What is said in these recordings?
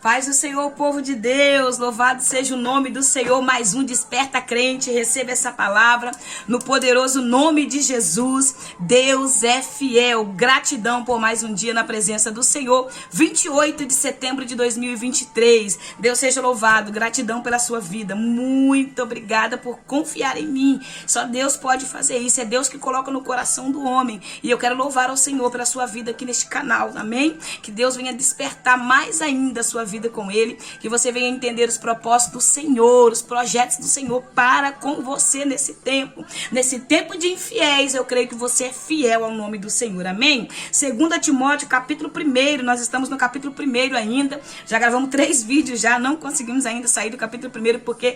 Paz do Senhor, povo de Deus, louvado seja o nome do Senhor. Mais um Desperta Crente, receba essa palavra no poderoso nome de Jesus. Deus é fiel, gratidão por mais um dia na presença do Senhor. 28 de setembro de 2023, Deus seja louvado, gratidão pela sua vida. Muito obrigada por confiar em mim. Só Deus pode fazer isso, é Deus que coloca no coração do homem. E eu quero louvar ao Senhor pela sua vida aqui neste canal, amém? Que Deus venha despertar mais ainda a sua vida com Ele, que você venha entender os propósitos do Senhor, os projetos do Senhor para com você nesse tempo de infiéis. Eu creio que você é fiel ao nome do Senhor, amém? 2 Timóteo, capítulo 1, nós estamos no capítulo 1 ainda, já gravamos 3 vídeos, já não conseguimos ainda sair do capítulo 1, porque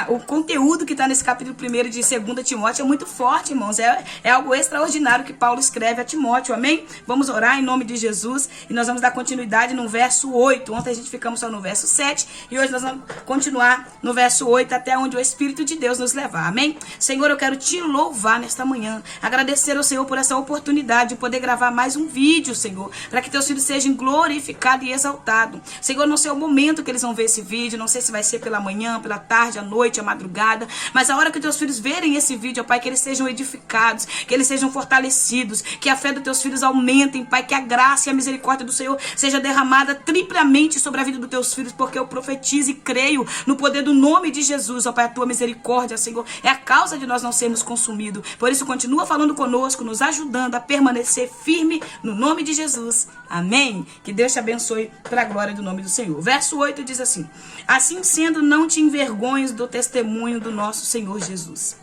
o conteúdo que está nesse capítulo 1 de 2 Timóteo é muito forte, irmãos, é algo extraordinário que Paulo escreve a Timóteo, amém? Vamos orar em nome de Jesus e nós vamos dar continuidade no verso 8, ontem a gente ficamos só no verso 7 e hoje nós vamos continuar no verso 8 até onde o Espírito de Deus nos levar, amém? Senhor, eu quero te louvar nesta manhã, agradecer ao Senhor por essa oportunidade de poder gravar mais um vídeo, Senhor, para que teus filhos sejam glorificados e exaltados. Senhor, não sei o momento que eles vão ver esse vídeo, não sei se vai ser pela manhã, pela tarde, à noite, à madrugada, mas a hora que teus filhos verem esse vídeo, ó Pai, que eles sejam edificados, que eles sejam fortalecidos, que a fé dos teus filhos aumentem, Pai, que a graça e a misericórdia do Senhor seja derramada triplamente sobre a vida dos teus filhos, porque eu profetizo e creio no poder do nome de Jesus, ó Pai, a tua misericórdia, Senhor, é a causa de nós não sermos consumidos. Por isso, continua falando conosco, nos ajudando a permanecer firme no nome de Jesus. Amém? Que Deus te abençoe para a glória do nome do Senhor. Verso 8 diz assim: assim sendo, não te envergonhes do testemunho do nosso Senhor Jesus,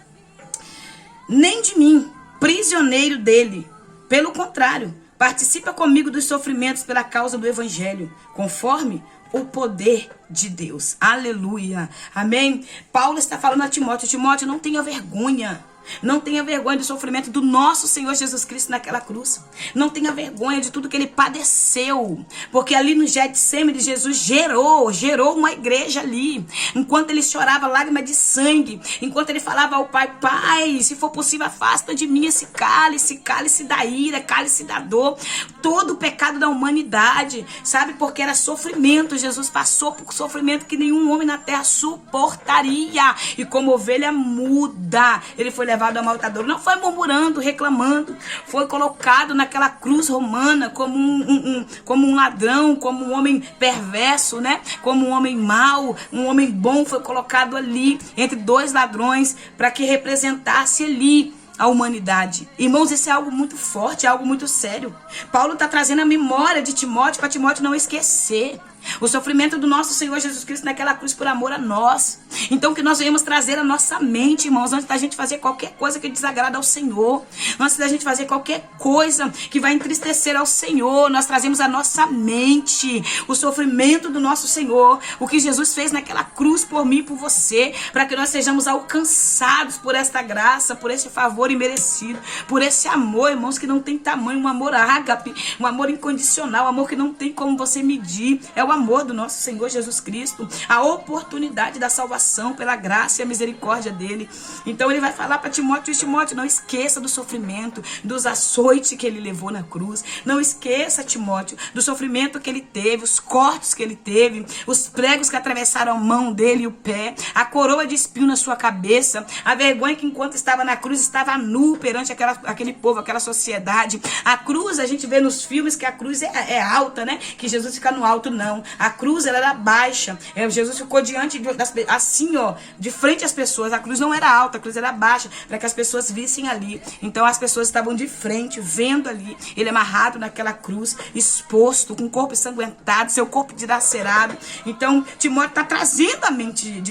nem de mim, prisioneiro dele. Pelo contrário, participa comigo dos sofrimentos pela causa do Evangelho, conforme o poder de Deus. Aleluia. Amém? Paulo está falando a Timóteo: Timóteo, não tenha vergonha. Não tenha vergonha do sofrimento do nosso Senhor Jesus Cristo naquela cruz. Não tenha vergonha de tudo que ele padeceu. Porque ali no Getsêmani Jesus gerou uma igreja ali. Enquanto ele chorava lágrimas de sangue. Enquanto ele falava ao Pai: Pai, se for possível, afasta de mim esse cálice da ira, cálice da dor. Todo o pecado da humanidade. Sabe? Porque era sofrimento. Jesus passou por sofrimento que nenhum homem na terra suportaria. E como ovelha muda, ele foi levado ao matadouro. Não foi murmurando, reclamando. Foi colocado naquela cruz romana como um ladrão, como um homem perverso, né? Como um homem mau, um homem bom. Foi colocado ali entre 2 ladrões para que representasse ali a humanidade. Irmãos, isso é algo muito forte, é algo muito sério. Paulo está trazendo a memória de Timóteo para Timóteo não esquecer o sofrimento do nosso Senhor Jesus Cristo naquela cruz por amor a nós. Então que nós venhamos trazer a nossa mente, irmãos, antes da gente fazer qualquer coisa que desagrada ao Senhor, antes da gente fazer qualquer coisa que vai entristecer ao Senhor, nós trazemos a nossa mente, o sofrimento do nosso Senhor, o que Jesus fez naquela cruz por mim e por você, para que nós sejamos alcançados por esta graça, por esse favor imerecido, por esse amor, irmãos, que não tem tamanho, um amor ágape, um amor incondicional, um amor que não tem como você medir. É o amor do nosso Senhor Jesus Cristo, a oportunidade da salvação pela graça e a misericórdia dele. Então ele vai falar para Timóteo: Timóteo, não esqueça do sofrimento, dos açoites que ele levou na cruz. Não esqueça, Timóteo, do sofrimento que ele teve, os cortes que ele teve, os pregos que atravessaram a mão dele e o pé, a coroa de espinho na sua cabeça, a vergonha que enquanto estava na cruz estava nu perante aquele povo, aquela sociedade. A cruz, a gente vê nos filmes que a cruz é alta, né? Que Jesus fica no alto. Não, a cruz ela era baixa. Jesus ficou diante assim, ó, de frente às pessoas. A cruz não era alta, a cruz era baixa, para que as pessoas vissem ali. Então as pessoas estavam de frente, vendo ali ele amarrado naquela cruz, exposto, com o corpo ensanguentado, seu corpo dilacerado. Então Timóteo está trazendo a mente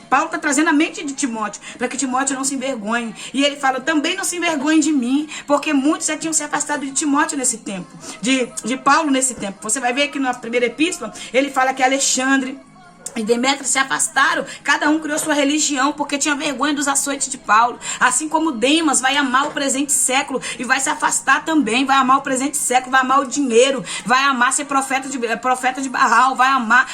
Paulo está trazendo a mente de Timóteo, para que Timóteo não se envergonhe. E ele fala: também não se envergonhe de mim, porque muitos já tinham se afastado de Timóteo nesse tempo, de Paulo nesse tempo. Você vai ver aqui na primeira epístola, ele fala que Alexandre, e Demétria se afastaram, cada um criou sua religião, porque tinha vergonha dos açoites de Paulo. Assim como Demas vai amar o presente século e vai se afastar também, vai amar o presente século, vai amar o dinheiro, vai amar ser profeta de Baal, vai amar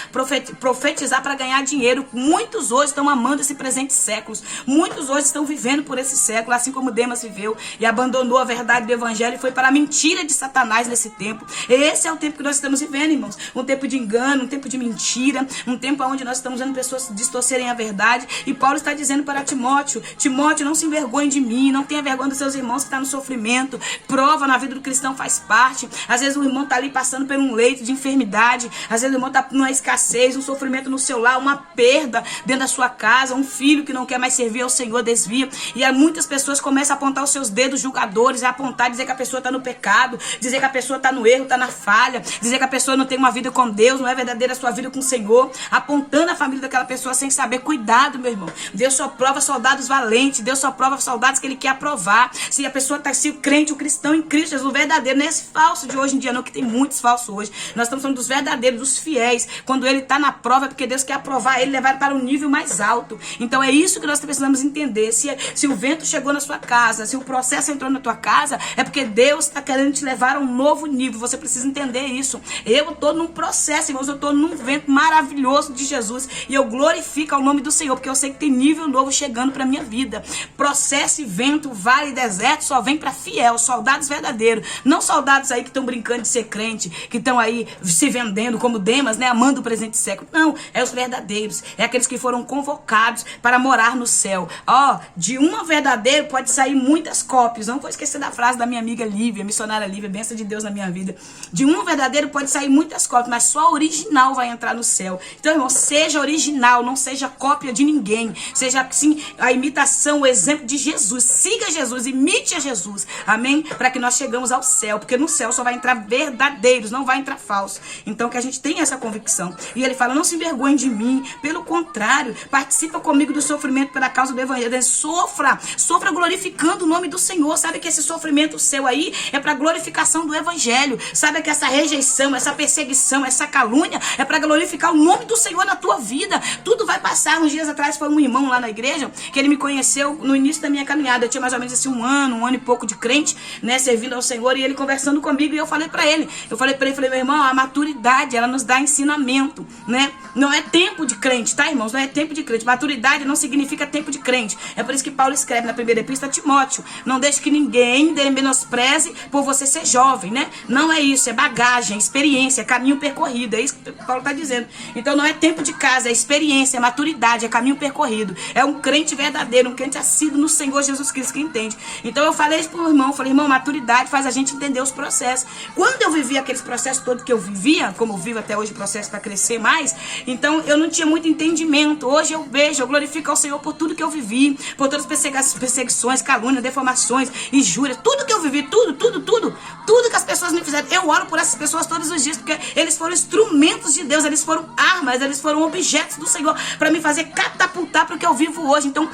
profetizar para ganhar dinheiro. Muitos hoje estão amando esse presente século, muitos hoje estão vivendo por esse século, assim como Demas viveu e abandonou a verdade do evangelho e foi para a mentira de Satanás nesse tempo. Esse é o tempo que nós estamos vivendo, irmãos, um tempo de engano, um tempo de mentira, um tempo onde nós estamos vendo pessoas distorcerem a verdade. E Paulo está dizendo para Timóteo: Timóteo, não se envergonhe de mim, não tenha vergonha dos seus irmãos que estão no sofrimento. Prova na vida do cristão faz parte. Às vezes o irmão está ali passando por um leito de enfermidade, às vezes o irmão está numa escassez, um sofrimento no seu lar, uma perda dentro da sua casa, um filho que não quer mais servir ao Senhor, desvia. E muitas pessoas começam a apontar os seus dedos julgadores, a apontar, dizer que a pessoa está no pecado, dizer que a pessoa está no erro, está na falha, dizer que a pessoa não tem uma vida com Deus, não é verdadeira a sua vida com o Senhor, apontando a família daquela pessoa sem saber. Cuidado, meu irmão. Deus só prova soldados valentes. Deus só prova soldados que Ele quer aprovar. Se a pessoa está, se o crente, o cristão em Cristo Jesus, o verdadeiro, não é esse falso de hoje em dia não, que tem muitos falsos hoje. Nós estamos falando dos verdadeiros, dos fiéis. Quando ele está na prova é porque Deus quer aprovar ele, levar para um nível mais alto. Então é isso que nós precisamos entender. Se o vento chegou na sua casa, se o processo entrou na tua casa, é porque Deus está querendo te levar a um novo nível. Você precisa entender isso. Eu estou num processo, irmãos, eu estou num vento maravilhoso de Jesus. E eu glorifico ao nome do Senhor, porque eu sei que tem nível novo chegando para minha vida. Processo e vento, vale e deserto só vem para fiel, soldados verdadeiros. Não soldados aí que estão brincando de ser crente, que estão aí se vendendo como Demas, né, amando o presente século. Não, é os verdadeiros. É aqueles que foram convocados para morar no céu. Ó, de uma verdadeira pode sair muitas cópias. Não vou esquecer da frase da minha amiga Lívia, missionária Lívia, bênção de Deus na minha vida. De um verdadeiro pode sair muitas cópias, mas só a original vai entrar no céu. Então, irmão, seja original, não seja cópia de ninguém. Seja, sim, a imitação, o exemplo de Jesus. Siga Jesus, imite a Jesus. Amém? Para que nós chegamos ao céu. Porque no céu só vai entrar verdadeiros, não vai entrar falsos. Então, que a gente tenha essa convicção. E ele fala: não se envergonhe de mim. Pelo contrário, participa comigo do sofrimento pela causa do evangelho. Sofra glorificando o nome do Senhor. Sabe que esse sofrimento seu aí é para glorificação do evangelho. Sabe que essa rejeição, essa perseguição, essa calúnia é para glorificar o nome do Senhor na tua vida. Tudo vai passar. Uns dias atrás foi um irmão lá na igreja que ele me conheceu no início da minha caminhada. Eu tinha mais ou menos assim um ano e pouco de crente, né, servindo ao Senhor, e ele conversando comigo, e eu falei para ele, falei, meu irmão, a maturidade, ela nos dá ensinamento, né? Não é tempo de crente, tá, irmãos? Não é tempo de crente. Maturidade não significa tempo de crente. É por isso que Paulo escreve na primeira epístola a Timóteo: não deixe que ninguém menospreze por você ser jovem, né? Não é isso, é bagagem, experiência, caminho percorrido. É isso que Paulo está dizendo. Então não é tempo de casa, é experiência, é maturidade, é caminho percorrido. É um crente verdadeiro, um crente assíduo no Senhor Jesus Cristo que entende. Então eu falei isso pro irmão, falei: irmão, maturidade faz a gente entender os processos. Quando eu vivia aqueles processos todos que eu vivia, como eu vivo até hoje, processo para crescer mais, então eu não tinha muito entendimento. Hoje eu vejo, eu glorifico ao Senhor por tudo que eu vivi, por todas as perseguições, calúnias, deformações, injúrias, tudo que eu vivi, tudo que as pessoas me fizeram. Eu oro por essas pessoas todos os dias, porque eles foram instrumentos de Deus, eles foram armas, eles foram objetos do Senhor para me fazer catapultar para o que eu vivo hoje. Então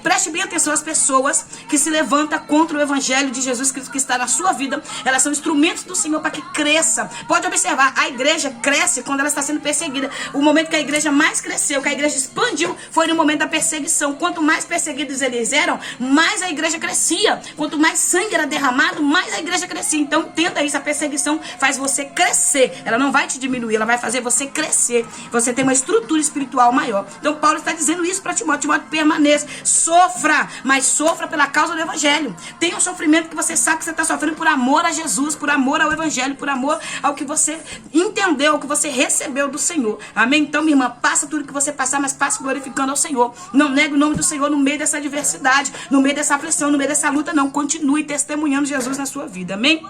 preste bem atenção: às pessoas que se levantam contra o evangelho de Jesus Cristo que está na sua vida, elas são instrumentos do Senhor para que cresça. Pode observar, a igreja cresce quando ela está sendo perseguida. O momento que a igreja mais cresceu, que a igreja expandiu, foi no momento da perseguição. Quanto mais perseguidos eles eram, mais a igreja crescia. Quanto mais sangue era derramado, mais a igreja crescia. Então entenda isso: a perseguição faz você crescer. Ela não vai te diminuir, ela vai fazer você crescer. Você tem uma estrutura espiritual maior. Então Paulo está dizendo isso para Timóteo: Timóteo, permaneça, sofra, mas sofra pela causa do evangelho. Tenha um sofrimento que você sabe que você está sofrendo por amor a Jesus, por amor ao evangelho, por amor ao que você entendeu, ao que você recebeu do Senhor. Amém? Então, minha irmã, passa tudo que você passar, mas passe glorificando ao Senhor. Não negue o nome do Senhor no meio dessa adversidade, no meio dessa aflição, no meio dessa luta. Não, continue testemunhando Jesus na sua vida. Amém?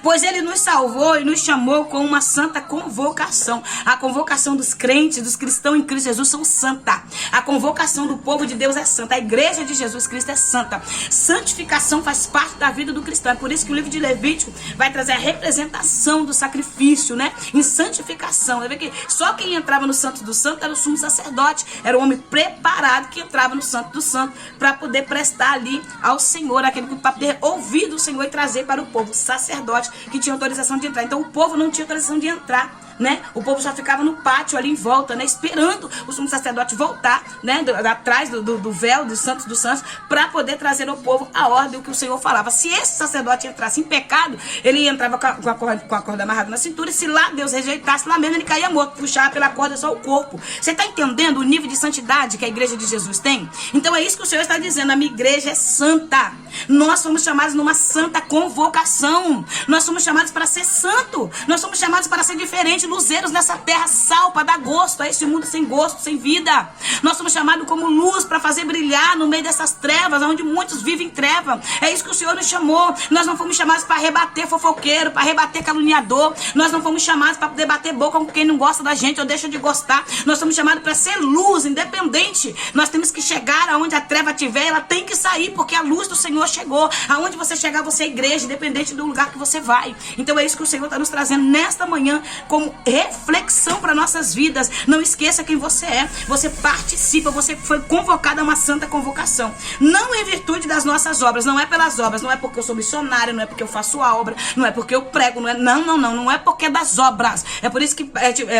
Pois ele nos salvou e nos chamou com uma santa convocação. A convocação dos crentes, dos cristãos em Cristo Jesus são santa. A convocação do povo de Deus é santa. A igreja de Jesus Cristo é santa. Santificação faz parte da vida do cristão. É por isso que o livro de Levítico vai trazer a representação do sacrifício, né? Em santificação. Você vê que só quem entrava no Santo do Santo era o sumo sacerdote. Era o homem preparado que entrava no Santo do Santo para poder prestar ali ao Senhor, aquele que para poder ouvir do Senhor e trazer para o povo. Sacerdote que tinha autorização de entrar. Então o povo não tinha autorização de entrar né? O povo só ficava no pátio ali em volta, né? Esperando o sumo sacerdote voltar, né? Atrás do véu dos santos, para poder trazer ao povo a ordem, o que o Senhor falava. Se esse sacerdote entrasse em pecado, ele entrava com a corda amarrada na cintura, e se lá Deus rejeitasse, lá mesmo ele caía morto, puxava pela corda só o corpo. Você está entendendo o nível de santidade que a igreja de Jesus tem? Então é isso que o Senhor está dizendo, a minha igreja é santa. Nós fomos chamados numa santa convocação. Nós somos chamados para ser santo. Nós somos chamados para ser diferentes, luzeiros nessa terra, sal para dar gosto a esse mundo sem gosto, sem vida. Nós somos chamados como luz para fazer brilhar no meio dessas trevas, onde muitos vivem em treva. É isso que o Senhor nos chamou. Nós não fomos chamados para rebater fofoqueiro, para rebater caluniador. Nós não fomos chamados para debater boca com quem não gosta da gente ou deixa de gostar. Nós somos chamados para ser luz, independente. Nós temos que chegar aonde a treva estiver, ela tem que sair, porque a luz do Senhor chegou. Aonde você chegar, você é igreja, independente do lugar que você vai. Então é isso que o Senhor está nos trazendo nesta manhã, como reflexão para nossas vidas. Não esqueça quem você é. Você participa, você foi convocado a uma santa convocação. Não em virtude das nossas obras, não é pelas obras, não é porque eu sou missionário, não é porque eu faço a obra, não é porque eu prego, não é porque é das obras. É por isso que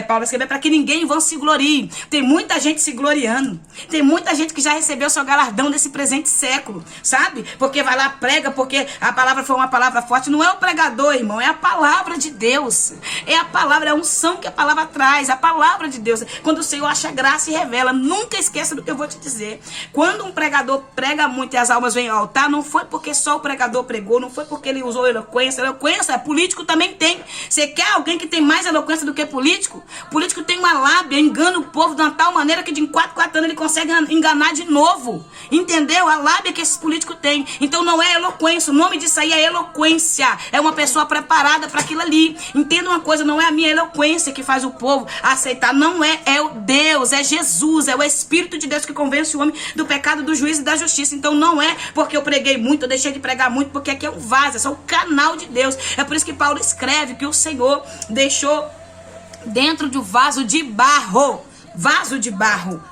Paulo escreveu, para que ninguém vão se glorie. Tem muita gente se gloriando, tem muita gente que já recebeu seu galardão desse presente século, sabe? Porque vai lá, prega, porque a palavra foi uma palavra forte. Não é o pregador, irmão, é a palavra de Deus. É a palavra, é a unção que a palavra traz, a palavra de Deus. Quando o Senhor acha graça e revela, nunca esqueça do que eu vou te dizer. Quando um pregador prega muito e as almas vêm ao altar, não foi porque só o pregador pregou, não foi porque ele usou eloquência. Eloquência, político também tem. Você quer alguém que tem mais eloquência do que político? Político tem uma lábia, engana o povo de uma tal maneira que de em 4 anos ele consegue enganar de novo. Entendeu? A lábia que esses políticos têm. Então não é eloquência, o nome disso aí é eloquência. É uma pessoa preparada para aquilo ali. Entenda uma coisa, não é a minha eloquência que faz o povo aceitar, não é, é o Deus, é Jesus, é o Espírito de Deus que convence o homem do pecado, do juízo e da justiça. Então não é porque eu preguei muito, eu deixei de pregar muito, porque aqui é um vaso, é só o canal de Deus. É por isso que Paulo escreve que o Senhor deixou dentro de um vaso de barro,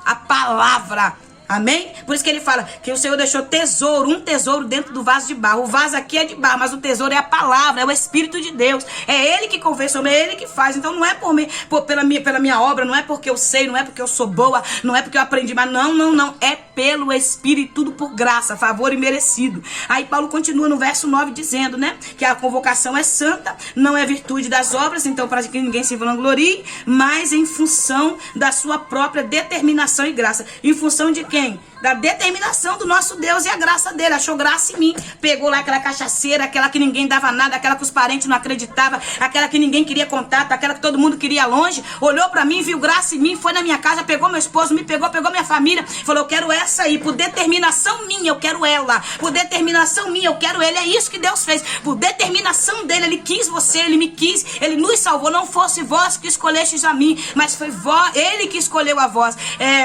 a palavra. Amém? Por isso que ele fala que o Senhor deixou tesouro, um tesouro dentro do vaso de barro. O vaso aqui é de barro, mas o tesouro é a palavra, é o Espírito de Deus. É Ele que convence, é Ele que faz. Então não é pela minha obra, não é porque eu sei, não é porque eu sou boa, não é porque eu aprendi, mas não. É pelo Espírito, tudo por graça, favor e merecido. Aí Paulo continua no verso 9 dizendo, né, que a convocação é santa, não é virtude das obras, então para que ninguém se vanglorie, mas em função da sua própria determinação e graça. Em função de quem? Da determinação do nosso Deus e a graça dele. Achou graça em mim, pegou lá aquela cachaceira, aquela que ninguém dava nada, aquela que os parentes não acreditavam, aquela que ninguém queria contato, aquela que todo mundo queria longe, olhou pra mim, viu graça em mim, foi na minha casa, pegou meu esposo, me pegou minha família, falou, eu quero essa aí, por determinação minha, eu quero ela, por determinação minha, eu quero ele. É isso que Deus fez, por determinação dele, ele quis você, ele me quis, ele nos salvou. Não fosse vós que escolhestes a mim, mas foi ele que escolheu a vós.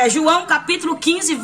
João capítulo 15,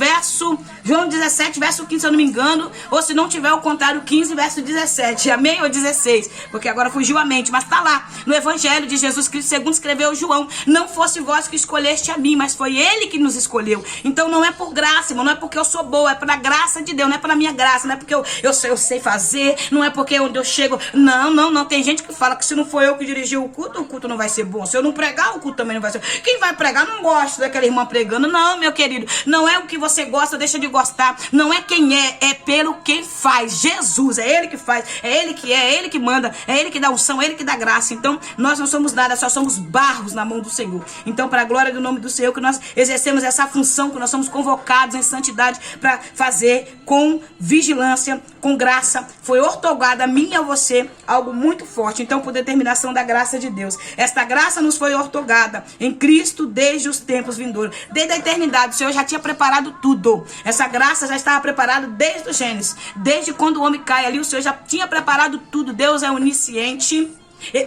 João 17, verso 15, se eu não me engano, ou se não tiver o contrário, 15, verso 17, amém? Ou 16, porque agora fugiu a mente, mas tá lá, no Evangelho de Jesus Cristo, segundo escreveu João, não fosse vós que escolheste a mim, mas foi ele que nos escolheu. Então não é por graça, irmão, não é porque eu sou boa, é pela graça de Deus, não é pela minha graça, não é porque eu sei fazer, não é porque onde eu chego, não, tem gente que fala que se não for eu que dirigi o culto não vai ser bom, se eu não pregar, o culto também não vai ser. Quem vai pregar não gosta daquela irmã pregando, não, meu querido, não é o que você gosta, deixa de gostar, não é quem é pelo quem faz. Jesus, é ele que faz, é ele que manda, é ele que dá unção, é ele que dá graça. Então nós não somos nada, só somos barros na mão do Senhor. Então para a glória do nome do Senhor que nós exercemos essa função, que nós somos convocados em santidade para fazer com vigilância, com graça. Foi ortogada a mim e a você algo muito forte. Então por determinação da graça de Deus, esta graça nos foi ortogada em Cristo desde os tempos vindouros, desde a eternidade. O Senhor já tinha preparado tudo. Essa graça já estava preparada desde o Gênesis. Desde quando o homem cai ali, o Senhor já tinha preparado tudo. Deus é onisciente,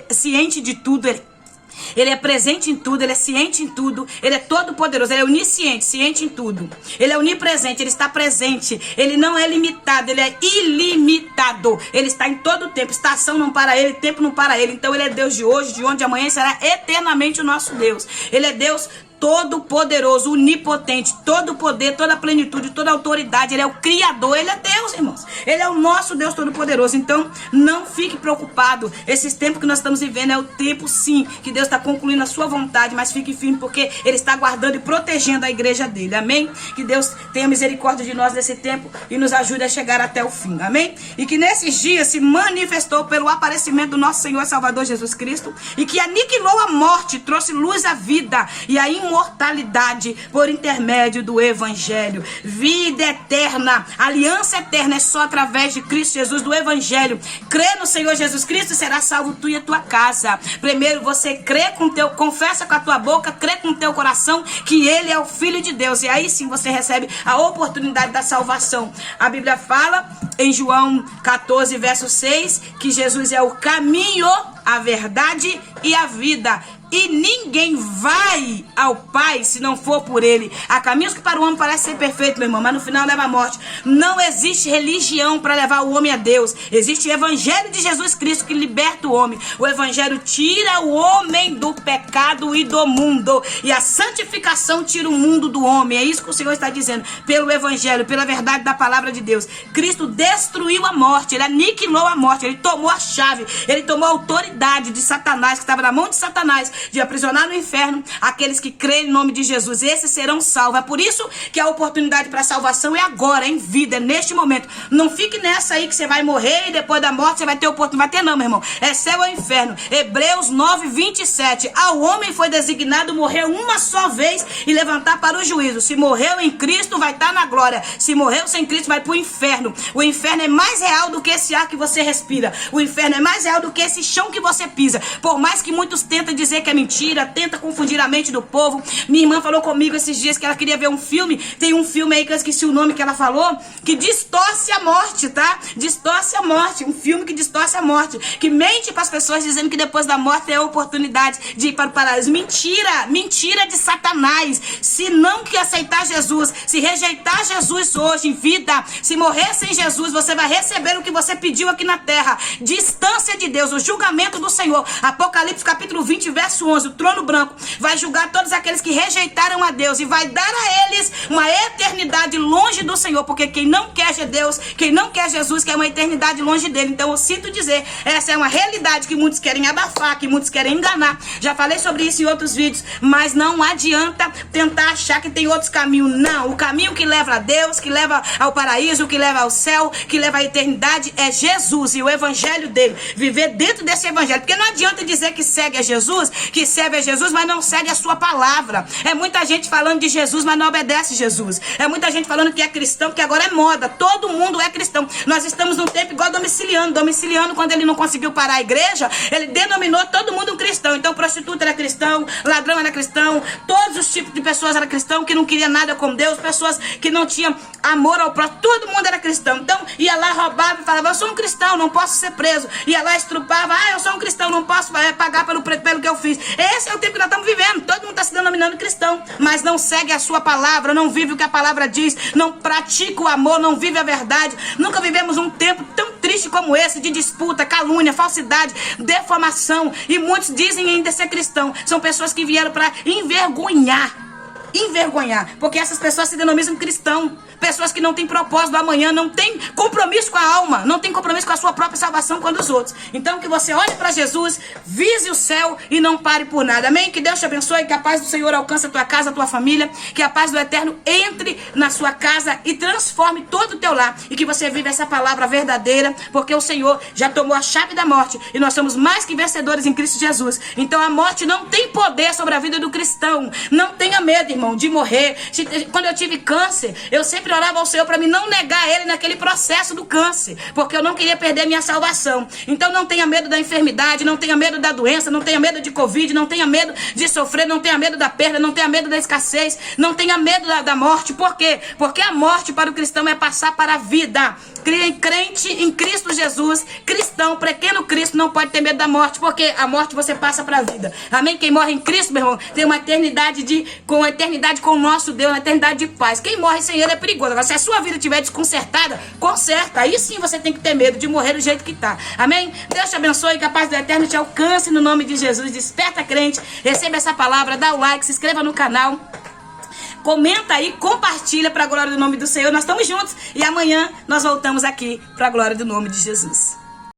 ciente de tudo. Ele é presente em tudo, ele é ciente em tudo, ele é todo poderoso, ele é onisciente, ciente em tudo. Ele é onipresente, ele está presente, ele não é limitado, ele é ilimitado. Ele está em todo o tempo, estação não para ele, tempo não para ele. Então ele é Deus de hoje, de onde, de amanhã, será eternamente o nosso Deus. Ele é Deus todo-poderoso, onipotente, todo poder, toda plenitude, toda autoridade. Ele é o Criador, Ele é Deus, irmãos. Ele é o nosso Deus todo-poderoso. Então, não fique preocupado. Esses tempos que nós estamos vivendo é o tempo, sim, que Deus está concluindo a sua vontade, mas fique firme porque Ele está guardando e protegendo a igreja dele. Amém? Que Deus tenha misericórdia de nós nesse tempo e nos ajude a chegar até o fim. Amém? E que nesses dias se manifestou pelo aparecimento do nosso Senhor e Salvador Jesus Cristo e que aniquilou a morte, trouxe luz à vida e a imortalidade por intermédio do Evangelho. Vida eterna, aliança eterna é só através de Cristo Jesus, do Evangelho. Crê no Senhor Jesus Cristo e será salvo tu e a tua casa. Primeiro você crê com teu, confessa com a tua boca, crê com o teu coração que Ele é o Filho de Deus. E aí sim você recebe a oportunidade da salvação. A Bíblia fala em João 14, verso 6, que Jesus é o caminho, a verdade e a vida. E ninguém vai ao Pai se não for por Ele. Há caminhos que para o homem parecem ser perfeitos, meu irmão, mas no final leva à morte. Não existe religião para levar o homem a Deus. Existe o Evangelho de Jesus Cristo que liberta o homem. O Evangelho tira o homem do pecado e do mundo. E a santificação tira o mundo do homem. É isso que o Senhor está dizendo. Pelo Evangelho, pela verdade da palavra de Deus. Cristo destruiu a morte. Ele aniquilou a morte. Ele tomou a chave. Ele tomou a autoridade de Satanás, que estava na mão de Satanás, de aprisionar no inferno aqueles que creem em nome de Jesus. Esses serão salvos. É por isso que a oportunidade para a salvação é agora, em vida, é neste momento. Não fique nessa aí que você vai morrer e depois da morte você vai ter oportunidade. Não vai ter não, meu irmão. É céu ou inferno. Hebreus 9, 27. Ao homem foi designado morrer uma só vez e levantar para o juízo. Se morreu em Cristo, vai estar na glória. Se morreu sem Cristo, vai para o inferno. O inferno é mais real do que esse ar que você respira. O inferno é mais real do que esse chão que você pisa. Por mais que muitos tentem dizer que é mentira, tenta confundir a mente do povo. Minha irmã falou comigo esses dias que ela queria ver um filme. Tem um filme aí que eu esqueci o nome que ela falou, que distorce a morte, tá? Distorce a morte. Um filme que distorce a morte, que mente para as pessoas dizendo que depois da morte é a oportunidade de ir para o paraíso. Mentira! Mentira de Satanás. Se não que aceitar Jesus, se rejeitar Jesus hoje em vida, se morrer sem Jesus, você vai receber o que você pediu aqui na terra. Distância de Deus, o julgamento do Senhor. Apocalipse capítulo 20, verso 11. O trono branco vai julgar todos aqueles que rejeitaram a Deus e vai dar a eles uma eternidade longe do Senhor, porque quem não quer Deus, quem não quer Jesus, quer uma eternidade longe dele. Então eu sinto dizer, essa é uma realidade que muitos querem abafar, que muitos querem enganar. Já falei sobre isso em outros vídeos, mas não adianta tentar achar que tem outros caminhos. Não, o caminho que leva a Deus, que leva ao paraíso, que leva ao céu, que leva à eternidade é Jesus e o Evangelho dele. Viver dentro desse Evangelho, porque não adianta dizer que segue a Jesus, que serve a Jesus, mas não segue a sua palavra. É muita gente falando de Jesus, mas não obedece Jesus. É muita gente falando que é cristão, porque agora é moda. Todo mundo é cristão. Nós estamos num tempo igual Domiciliano. Domiciliano, quando ele não conseguiu parar a igreja, ele denominou todo mundo um cristão. Então, prostituta era cristão, ladrão era cristão, todos os tipos de pessoas eram cristão, que não queria nada com Deus, pessoas que não tinham amor ao próximo, todo mundo era cristão. Então, ia lá, roubava e falava, eu sou um cristão, não posso ser preso. Ia lá, estrupava, eu sou um cristão, não posso pagar pelo que eu fiz. Esse é o tempo que nós estamos vivendo. Todo mundo está se denominando cristão, mas não segue a sua palavra, não vive o que a palavra diz, não pratica o amor, não vive a verdade. Nunca vivemos um tempo tão triste como esse, de disputa, calúnia, falsidade, deformação. E muitos dizem ainda ser cristão. São pessoas que vieram para envergonhar, porque essas pessoas se denominam cristão. Pessoas que não têm propósito do amanhã, não têm compromisso com a alma, não têm compromisso com a sua própria salvação com os outros. Então que você olhe para Jesus, vise o céu e não pare por nada. Amém? Que Deus te abençoe, que a paz do Senhor alcance a tua casa, a tua família, que a paz do Eterno entre na sua casa e transforme todo o teu lar, e que você viva essa palavra verdadeira, porque o Senhor já tomou a chave da morte e nós somos mais que vencedores em Cristo Jesus. Então a morte não tem poder sobre a vida do cristão. Não tenha medo, irmão, de morrer. Quando eu tive câncer, eu sempre orava ao Senhor para mim não negar Ele naquele processo do câncer, porque eu não queria perder minha salvação. Então não tenha medo da enfermidade, não tenha medo da doença, não tenha medo de Covid, não tenha medo de sofrer, não tenha medo da perda, não tenha medo da escassez, não tenha medo da morte. Por quê? Porque a morte para o cristão é passar para a vida. Crente em Cristo Jesus, cristão, pequeno Cristo, não pode ter medo da morte, porque a morte você passa para a vida. Amém? Quem morre em Cristo, meu irmão, tem uma eternidade com a eternidade eternidade com o nosso Deus, na eternidade de paz. Quem morre sem ele é perigoso. Agora, se a sua vida estiver desconcertada, conserta. Aí sim você tem que ter medo de morrer do jeito que tá. Amém? Deus te abençoe, que a paz do Eterno te alcance no nome de Jesus. Desperta, crente, receba essa palavra, dá o like, se inscreva no canal. Comenta aí, compartilha para a glória do nome do Senhor. Nós estamos juntos e amanhã nós voltamos aqui para a glória do nome de Jesus.